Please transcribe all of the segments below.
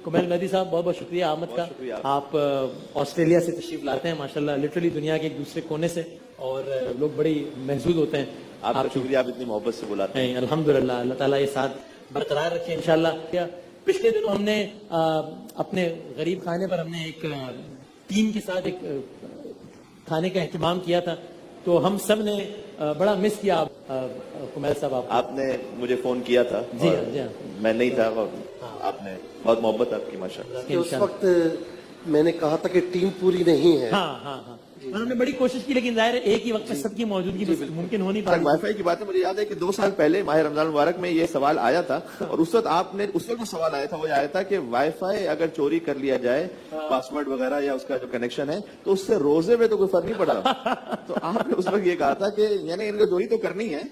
कुमैल मेहदी साहब, बहुत बहुत शुक्रिया आमद का। आप ऑस्ट्रेलिया से तशरीफ लाते हैं माशाल्लाह, लिटरली दुनिया के एक दूसरे कोने से, और लोग बड़ी महसूद होते हैं। आपका शुक्रिया, आप इतनी मोहब्बत से बुलाते हैं। अल्हम्दुलिल्लाह, अल्लाह ताला ये साथ बरकरार रखे इंशाल्लाह। पिछले दिनों हमने अपने गरीब खाने पर हमने एक टीम के साथ एक खाने का एहतमाम किया था, तो हम सब ने बड़ा मिस किया कुमैल साहब। आपने मुझे फोन किया था। जी हाँ, जी हाँ। मैं नहीं था, और आपने बहुत मोहब्बत आपकी माशाल्लाह। उस वक्त मैंने कहा था कि टीम पूरी नहीं है। हाँ हाँ हाँ, उन्होंने बड़ी कोशिश की, लेकिन जाहिर है एक ही वक्त में सबकी मौजूदगी मुमकिन हो नहीं पाई। वाईफाई की बात है, मुझे याद है कि 2 साल पहले माह रमजान मुबारक में ये सवाल आया था, और उस वक्त जो सवाल आया था वो आया था कि वाईफाई अगर चोरी कर लिया जाए, पासवर्ड वगैरह या उसका जो कनेक्शन है, तो उससे रोजे में तो कोई फर्क नहीं पड़ा। तो आपने उस वक्त ये कहा था कि यानी इनको चोरी तो करनी है,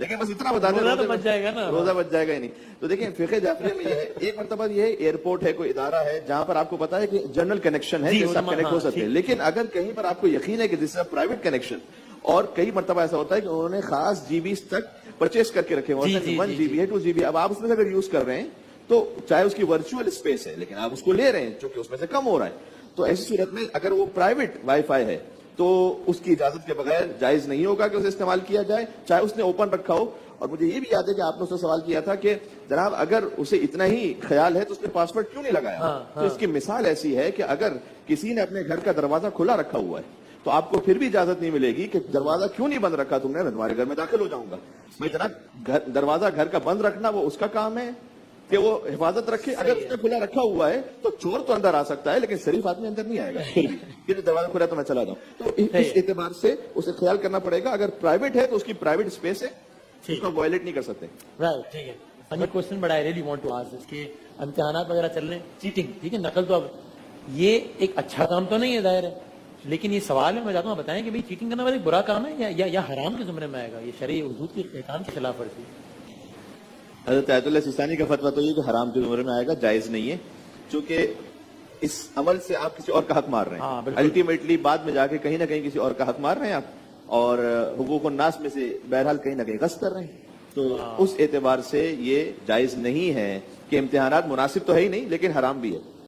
लेकिन बस इतना बता दें रोजा तो बच जाएगा ना, रोजा बच जाएगा ही नहीं। तो देखिए फिक़े जाफरिया में ये है, एक मरतबा ये एयरपोर्ट है, कोई इदारा है जहां पर आपको पता है कि जनरल कनेक्शन है जिससे आप कनेक्ट हो सकते हैं, लेकिन अगर कहीं पर आपको यकीन है कि दिस इज प्राइवेट कनेक्शन, और कई मरतबा ऐसा होता है कि उन्होंने खास जीबी तक परचेस करके रखे हुए हैं, 1 GB है, 2 GB, अब आप उसमें से अगर यूज कर रहे हैं तो चाहे उसकी वर्चुअल स्पेस है, लेकिन आप उसको ले रहे हैं क्योंकि उसमें से कम हो रहा है, तो ऐसी सूरत में अगर वो प्राइवेट वाईफाई है तो उसकी इजाजत के बगैर जायज नहीं होगा कि उसे इस्तेमाल किया जाए, चाहे उसने ओपन रखा हो। और मुझे ये भी याद है कि आपने उससे सवाल किया था कि जनाब अगर उसे इतना ही ख्याल है तो उसने पासवर्ड क्यों नहीं लगाया। तो इसकी मिसाल ऐसी है कि अगर किसी ने अपने घर का दरवाजा खुला रखा हुआ है तो आपको फिर भी इजाजत नहीं मिलेगी कि दरवाजा क्यों नहीं बंद रखा तुमने, मैं तुम्हारे घर में दाखिल हो जाऊंगा। भाई जनाब दरवाजा घर का बंद रखना वो उसका काम है कि वो हिफाजत रखे। अगर उसने खुला रखा हुआ है तो चोर तो अंदर आ सकता है, लेकिन शरीफ आदमी अंदर नहीं आएगा। कि दरवाजा खुला तो मैं चला जाऊं, तो इस एतबार से उसे ख्याल करना पड़ेगा। अगर प्राइवेट है तो उसकी प्राइवेट स्पेस है, उसको वायलेट नहीं कर सकते। राइट, ठीक है। फनी क्वेश्चन बड़ा, I really want to ask, इसके इम्तिहानात वगैरह चल रहे हैं, चीटिंग, ठीक है, नकल, तो अब ये एक अच्छा काम तो नहीं है जाहिर है, लेकिन ये सवाल है, मैं चाहता हूँ बताएं कि भाई चीटिंग करना एक बुरा काम है या हराम के जुमरे में आएगा, ये शरई हुदूद के एहकाम के खिलाफ वर्जी है। हज़रत आयतुल्लाह सिस्तानी का फतवा तो ये कि हराम के जुमरे में आएगा, जायज नहीं है, क्योंकि इस अमल से आप किसी और का हक मार रहे हैं। अल्टीमेटली बाद में जाके कहीं ना कहीं किसी और का हक मार रहे हैं आप, और हुकूक नास में से बहरहाल कहीं ना कहीं गश्त कर रहे हैं। तो उस एतबार से ये जायज नहीं है कि इम्तिहानात मुनासिब तो है ही नहीं, लेकिन हराम भी है।